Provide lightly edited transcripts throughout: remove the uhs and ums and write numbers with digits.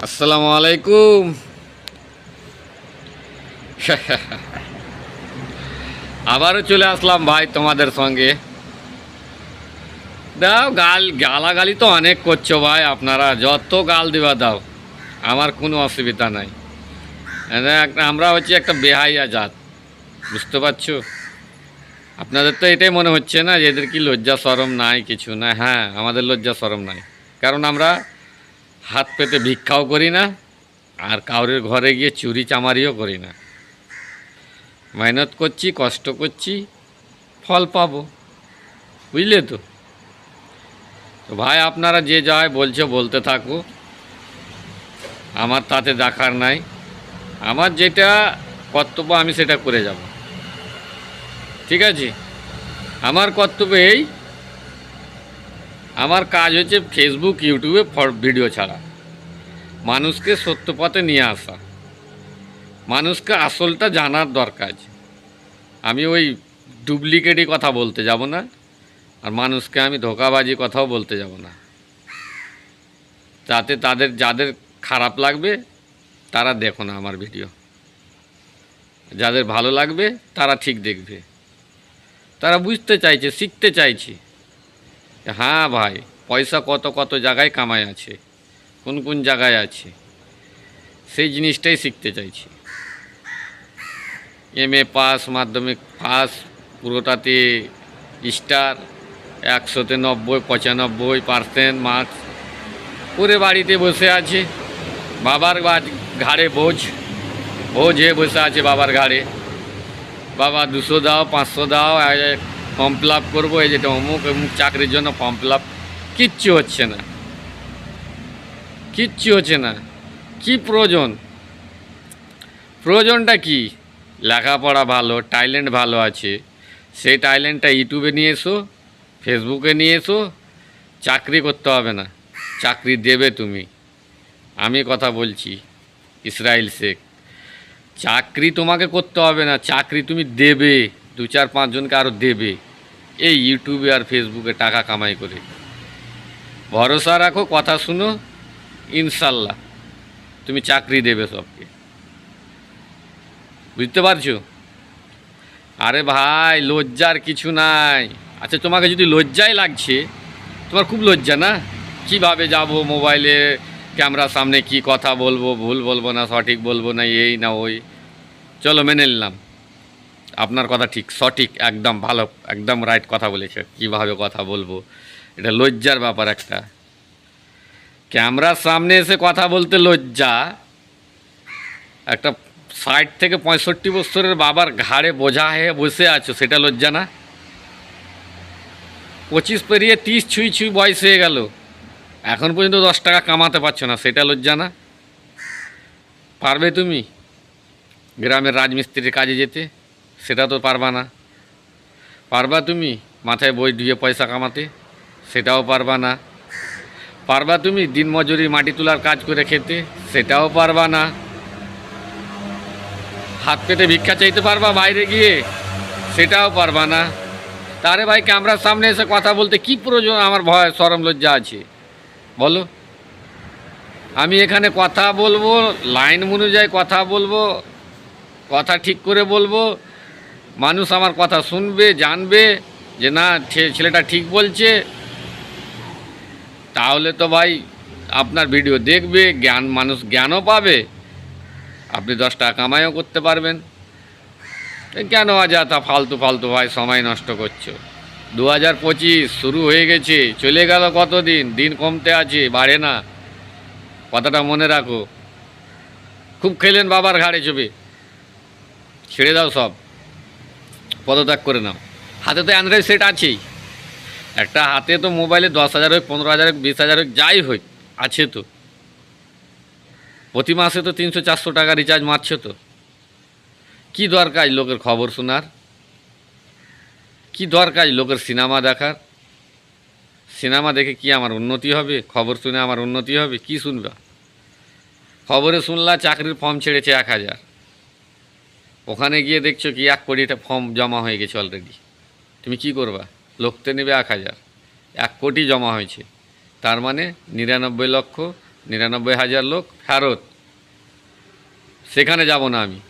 আসসালামু আলাইকুম। আবারও চলে আসলাম ভাই তোমাদের সঙ্গে। দাও গালাগালি তো অনেক করছো ভাই, আপনারা যত গাল দিবা দাও, আমার কোনো অসুবিধা নাই। আমরা হচ্ছে একটা বেহাইয়া জাত, বুঝতে পারছো? আপনাদের তো এটাই মনে হচ্ছে না যে এদের কি লজ্জা শরম নাই, কিছু না। হ্যাঁ, আমাদের লজ্জা শরম নাই, কারণ আমরা হাত পেতে ভিক্ষাও করি না, আর কাউরের ঘরে গিয়ে চুরি চামারিও করি না। মেহনত করছি, কষ্ট করছি, ফল পাবো, বুঝলে তো? তো ভাই, আপনারা যে যায় বলছো বলতে থাকো, আমার তাতে দেখার নাই। আমার যেটা কর্তব্য আমি সেটা করে যাব, ঠিক আছে? আমার কর্তব্য এই, আমার কাজ হচ্ছে ফেসবুক ইউটিউবে ভিডিও ছাড়া, মানুষকে সত্য পথে নিয়ে আসা, মানুষকে আসলটা জানার দরকার। আমি ওই ডুপ্লিকেটই কথা বলতে যাব না, আর মানুষকে আমি ধোঁকাবাজি কথাও বলতে যাব না। যাতে যাদের খারাপ লাগবে তারা দেখো না আমার ভিডিও, যাদের ভালো লাগবে তারা ঠিক দেখবে। তারা বুঝতে চাইছে, শিখতে চাইছে, হ্যাঁ ভাই, পয়সা কত কত জায়গায় কামাই আছে, কোন কোন জায়গায় আছে, সেই জিনিসটাই শিখতে চাইছি। এমএ পাস, মাধ্যমিক পাস, পুরোটাতে স্টার, 100-তে 90-95% মার্কস করে বাড়িতে বসে আছে, বাবার ঘাড়ে বোঝ হয়ে বসে আছে বাবার ঘাড়ে। বাবা 200 দাও, 500 দাও, ফর্ম ফিল আপ করবো, এই যেটা অমুক অমুক চাকরির জন্য ফর্ম ফিল আপ। কিচ্ছু হচ্ছে না, কিচ্ছু হচ্ছে না। কি প্রয়োজনটা কি? লেখাপড়া ভালো, ট্যালেন্ট ভালো আছে, সেই ট্যালেন্টটা ইউটিউবে নিয়ে এসো, ফেসবুকে নিয়ে এসো। চাকরি করতে হবে না, চাকরি দেবে তুমি। আমি কথা বলছি, ইসরাইল শেখ। চাকরি তোমাকে করতে হবে না, চাকরি তুমি দেবে, 2-4-5 জনকে আরও দেবে, এই ইউটিউবে আর ফেসবুকে টাকা কামাই করে। ভরসা রাখো, কথা শুনো, ইনশাল্লাহ তুমি চাকরি দেবে সবকে, বুঝতে পারছো? আরে ভাই, লজ্জার কিছু নাই। আচ্ছা, তোমাকে যদি লজ্জাই লাগছে, তোমার খুব লজ্জা না? কিভাবে যাব মোবাইলে ক্যামেরার সামনে, কি কথা বলবো, ভুল বলবো না সঠিক বলবো না, এই না ওই। চলো মেনে নিলাম, আপনার কথা ঠিক, সঠিক, একদম ভালো, একদম রাইট কথা বলেছে। কিভাবে কথা বলবো, এটা লজ্জার ব্যাপার একটা। ক্যামেরার সামনে এসে কথা বলতে লজ্জা, একটা 60 থেকে 65 বছরের বাবার ঘাড়ে বোঝা হয়ে বসে আছো, সেটা লজ্জা না? 25 পেরিয়ে 30 ছুঁই ছুঁই বয়স হয়ে গেল, এখন পর্যন্ত 10 টাকা কামাতে পারছো না, সেটা লজ্জা না? পারবে তুমি গ্রামের রাজমিস্ত্রির কাজে যেতে? সেটা তো পারবা না। পারবা তুমি মাথায় বই ধুয়ে পয়সা কামাতে? সেটাও পারবা না। পারবা তুমি দিনমজুরি মাটি তোলার কাজ করে খেতে? সেটাও পারবা না। হাত পেতে ভিক্ষা চাইতে পারবা বাইরে গিয়ে? সেটাও পারবা না। তারে ভাই, ক্যামেরার সামনে এসে কথা বলতে কি প্রয়োজন আমার ভয় শরম লজ্জা আছে বলো? আমি এখানে কথা বলবো, লাইন অনুযায়ী কথা বলবো, কথা ঠিক করে বলবো, মানুষ আমার কথা শুনবে, জানবে যে না, ছেলেটা ঠিক বলছে। তাহলে তো ভাই আপনার ভিডিও দেখবে, মানুষ জ্ঞানও পাবে, আপনি 10 টাকা কামাইও করতে পারবেন। কেন অযথা ফালতু ফালতু ভাই সময় নষ্ট করছো? 2025 শুরু হয়ে গেছে, চলে গেল কতদিন, দিন কমতে আছে, বাড়ে না। কথাটা মনে রাখো। খুব খেলেন বাবার ঘাড়ে চবে, ছেড়ে দাও সব, পদত্যাগ করে নাও। হাতে তো অ্যান্ড্রয়েড সেট আছেই, একটা হাতে তো মোবাইলে 10,000 হোক, 15,000 হোক, 20,000 হোক, যাই হোক আছে তো। প্রতি মাসে তো 300-400 টাকা রিচার্জ মারছো তো। কি দরকার লোকের খবর শোনার? কি দরকার লোকের সিনেমা দেখার? সিনেমা দেখে কি আমার উন্নতি হবে? খবর শুনে আমার উন্নতি হবে? কি শুনবা? খবরে শুনলা চাকরির ফর্ম ছেড়েছে 1,000, ওখানে গিয়ে দেখছো কি 1 কোটিটা ফর্ম জমা হয়ে গেছে অলরেডি। তুমি কি করবা? লোকতে নেবে 1,000, 1 কোটি জমা হয়েছে, তার মানে 99,00,000 99,000 লোক ফেরত। সেখানে যাব না আমি।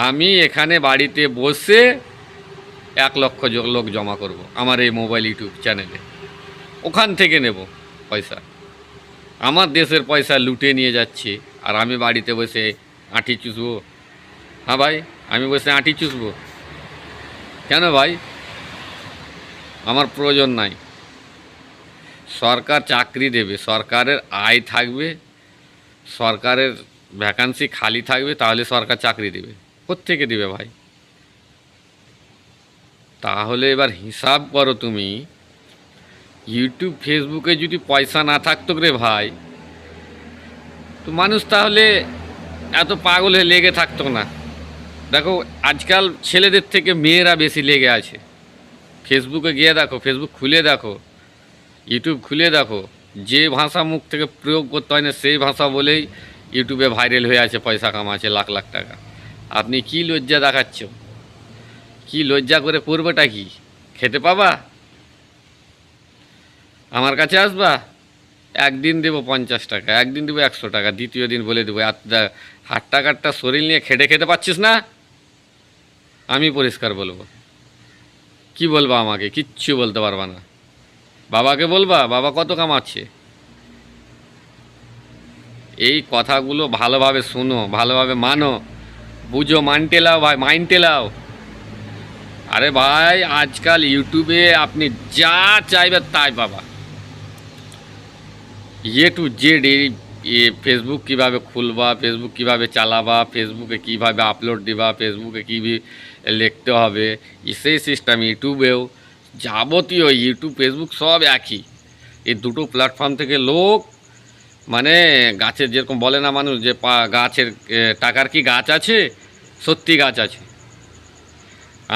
আমি এখানে বাড়িতে বসে 1 লক্ষ লোক জমা করব আমার এই মোবাইল ইউটিউব চ্যানেলে। ওখান থেকে নেব পয়সা। আমার দেশের পয়সা লুটে নিয়ে যাচ্ছে, আর আমি বাড়িতে বসে আঁটি চুষবো? হ্যাঁ ভাই, আমি বসে আঁটি চুষবো কেন ভাই? আমার প্রয়োজন নাই। সরকার চাকরি দেবে, সরকারের আয় থাকবে, সরকারের ভ্যাকান্সি খালি থাকবে, তাহলে সরকার চাকরি দেবে। কোত্থেকে দেবে ভাই? তাহলে এবার হিসাব করো তুমি, ইউটিউব ফেসবুকে যদি পয়সা না থাকতো রে ভাই, তো মানুষ তাহলে এত পাগল হয়ে লেগে থাকতো না। দেখো আজকাল ছেলেদের থেকে মেয়েরা বেশি লেগে আছে। ফেসবুকে গিয়ে দেখো, ফেসবুক খুলে দেখো, ইউটিউব খুলে দেখো, যে ভাষা মুখ থেকে প্রয়োগ করতে হয় না সেই ভাষা বলেই ইউটিউবে ভাইরাল হয়ে আছে, পয়সা কামাচ্ছে লাখ লাখ টাকা। আপনি কি লজ্জা দেখাচ্ছ? কি লজ্জা করে করবেটা কি? খেতে পাবা? আমার কাছে আসবা, একদিন দেবো 50 টাকা, একদিন দেবো 100 টাকা, দ্বিতীয় দিন বলে দেবো হাট টাকারটা শরীর নিয়ে খেটে খেতে পাচ্ছিস না? আমি পরিষ্কার বলবো। কি বলবা আমাকে? কিচ্ছু বলতে পারবা না। বাবাকে বলবা বাবা কত কামাচ্ছে। এই কথাগুলো ভালোভাবে শোনো, ভালোভাবে মানো, বুঝো, মানতে লাও ভাই, মাইন্ডে লাও। আরে ভাই আজকাল ইউটিউবে আপনি যা চাইবে তাই পাবা। To Z. ফেসবুক কীভাবে খুলবা, ফেসবুক কীভাবে চালাবা, ফেসবুকে কীভাবে আপলোড দিবা, ফেসবুকে কী লিখতে হবে, সেই সিস্টেম ইউটিউবেও যাবতীয়। ইউটিউব ফেসবুক সব একই। এই দুটো প্ল্যাটফর্ম থেকে লোক, মানে গাছের যেরকম বলে না মানুষ যে গাছের টাকার কি গাছ আছে, সত্যি গাছ আছে।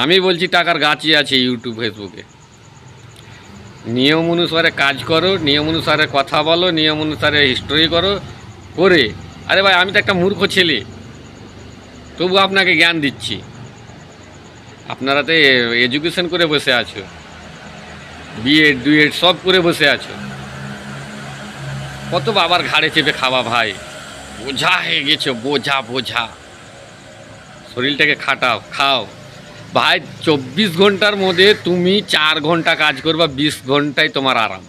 আমি বলছি টাকার গাছই আছে ইউটিউব ফেসবুকে। নিয়ম অনুসারে কাজ করো, নিয়ম অনুসারে কথা বলো, নিয়ম অনুসারে হিস্টোরি করো করে। আরে ভাই আমি তো একটা মূর্খ ছেলে, তবু আপনাকে জ্ঞান দিচ্ছি। আপনারা তো এডুকেশন করে বসে আছো, বিএড ডুয়েড সব করে বসে আছো। কত বাবার ঘাড়ে চেপে খাওয়া ভাই, বোঝা হয়ে গেছো, বোঝা বোঝা। শরীরটাকে খাটাও, খাও ভাই। 24 ঘন্টার মধ্যে তুমি 4 ঘন্টা কাজ করবা, 20 ঘন্টায় তোমার আরাম।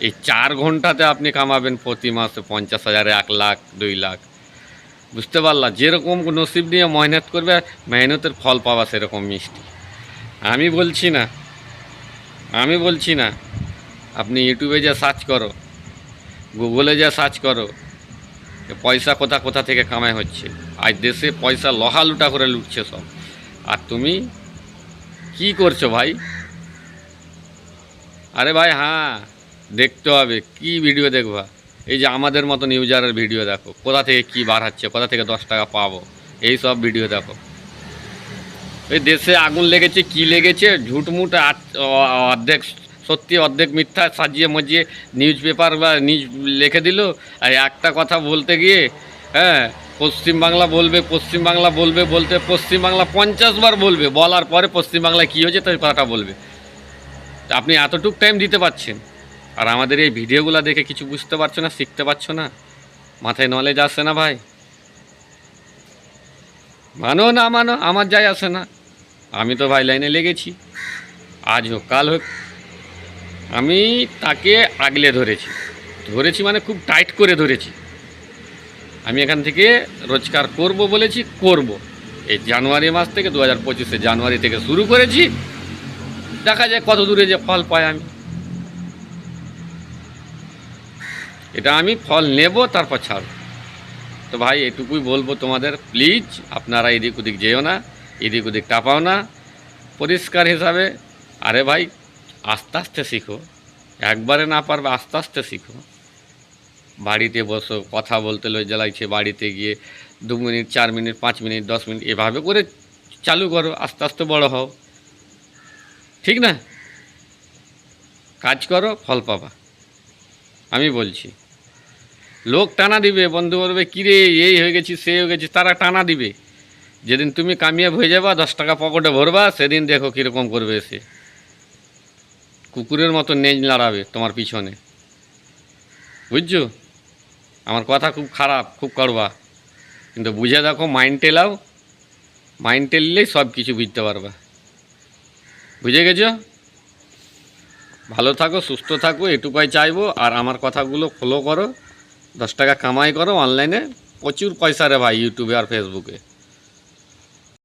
এই 4 ঘন্টাতে আপনি কামাবেন প্রতি মাসে 50,000, 1 লাখ, 2 লাখ। বুঝতে পারলা? যেরকম নসিব নিয়ে মেহনত করবে, মেহনতের ফল পাবা সেরকম মিষ্টি। আমি বলছি না। আপনি ইউটিউবে যা সার্চ করো, গুগলে যা সার্চ করো, পয়সা কোথা কোথা থেকে কামাই হচ্ছে। আজ দেশে পয়সা লহা লুটা করে লুটছে সব। আর তুমি কি করছো ভাই? আরে ভাই হ্যাঁ, দেখতে হবে। কি ভিডিও দেখবা? এই যে আমাদের মতন ইউজারের ভিডিও দেখো, কোথা থেকে কি বার হচ্ছে, কোথা থেকে 10 টাকা পাবো, এই সব ভিডিও দেখো। এই দেশে আগুন লেগেছে, কি লেগেছে, ঝুটমুট অর্ধেক সত্যি অর্ধেক মিথ্যা সাজিয়ে মজিয়ে নিউজ পেপার বা নিউজ লিখে দিল। আর একটা কথা বলতে গিয়ে, হ্যাঁ, পশ্চিমবাংলা বলবে বলতে পশ্চিমবাংলা 50 বার বলবে, বলার পরে পশ্চিমবাংলায় কী হয়েছে তাই কথাটা বলবে। তা আপনি এতটুকু টাইম দিতে পারছেন, আর আমাদের এই ভিডিওগুলো দেখে কিছু বুঝতে পারছো না, শিখতে পারছো না, মাথায় নলেজ আসে না ভাই। মানো না মানো আমার যাই আসে না। আমি তো ভাই লাইনে লেগেছি, আজ হোক কাল হোক। আমি তাকে আগলে ধরেছি মানে খুব টাইট করে ধরেছি। আমি এখান থেকে রোজগার করব বলেছি, করব। এই জানুয়ারি মাস থেকে 2025 জানুয়ারি থেকে শুরু করেছি, দেখা যায় কত দূরে যে ফল পাই আমি। এটা আমি ফল নেব, তারপর ছাড়ব। তো ভাই এটুকুই বলবো তোমাদের, প্লিজ আপনারা এদিক ওদিক যেও না, এদিক ওদিক টাপাও না, পরিষ্কার হিসাবে। আরে ভাই আস্তে আস্তে শিখো, একবারে না পারবে, আস্তে আস্তে শিখো। বাড়িতে বসো, কথা বলতে লজ্জা লাগছে, বাড়িতে গিয়ে 2 মিনিট, 4 মিনিট, 5 মিনিট, 10 মিনিট এভাবে করে চালু করো, আস্তে আস্তে বড় হও। ঠিক না? কাজ করো, ফল পাবা। আমি বলছি, লোক টানা দিবে, বন্ধু বলবে কিরে এই হয়ে গেছি, সে হয়ে গেছি, তারা টানা দিবে। যেদিন তুমি কামিয়াব হয়ে যাবা, 10 টাকা পকেটে ভরবা, সেদিন দেখো কীরকম করবে এসে। কুকুরের মতো নেজ নাড়াবে তোমার পিছনে। বুঝছো? আমার কথা খুব খারাপ, খুব করবা, কিন্তু বুঝে দেখো, মাইন্ড টেলাও, মাইন্ড টেললেই সব কিছু বুঝতে পারবা। বুঝে গেছো? ভালো থাকো, সুস্থ থাকো, এটুকুই চাইবো। আর আমার কথাগুলো ফলো করো, 10 টাকা কামাই করো অনলাইনে, প্রচুর পয়সা রে ভাই, ইউটিউবে আর ফেসবুকে।